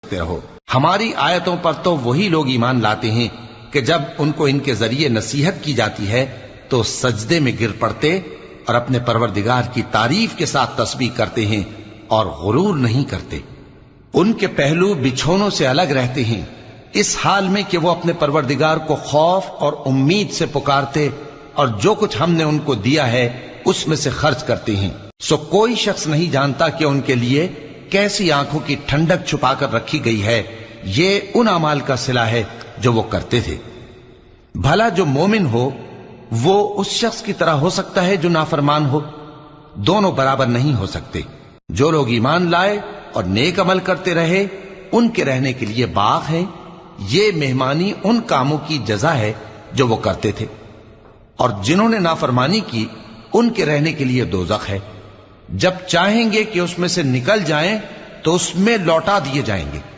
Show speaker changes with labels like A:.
A: سکتے رہو۔ ہماری آیتوں پر تو وہی لوگ ایمان لاتے ہیں کہ جب ان کو ان کے ذریعے نصیحت کی جاتی ہے تو سجدے میں گر پڑتے اور اپنے پروردگار کی تعریف کے ساتھ تسبیح کرتے ہیں اور غرور نہیں کرتے۔ ان کے پہلو بچھونوں سے الگ رہتے ہیں، اس حال میں کہ وہ اپنے پروردگار کو خوف اور امید سے پکارتے اور جو کچھ ہم نے ان کو دیا ہے اس میں سے خرچ کرتے ہیں۔ سو کوئی شخص نہیں جانتا کہ ان کے لیے کیسی آنکھوں کی ٹھنڈک چھپا کر رکھی گئی ہے، یہ ان اعمال کا صلہ ہے جو وہ کرتے تھے۔ بھلا جو مومن ہو وہ اس شخص کی طرح ہو سکتا ہے جو نافرمان ہو؟ دونوں برابر نہیں ہو سکتے۔ جو لوگ ایمان لائے اور نیک عمل کرتے رہے ان کے رہنے کے لیے باغ ہے، یہ مہمانی ان کاموں کی جزا ہے جو وہ کرتے تھے، اور جنہوں نے نافرمانی کی ان کے رہنے کے لیے دوزخ ہے، جب چاہیں گے کہ اس میں سے نکل جائیں تو اس میں لوٹا دیے جائیں گے۔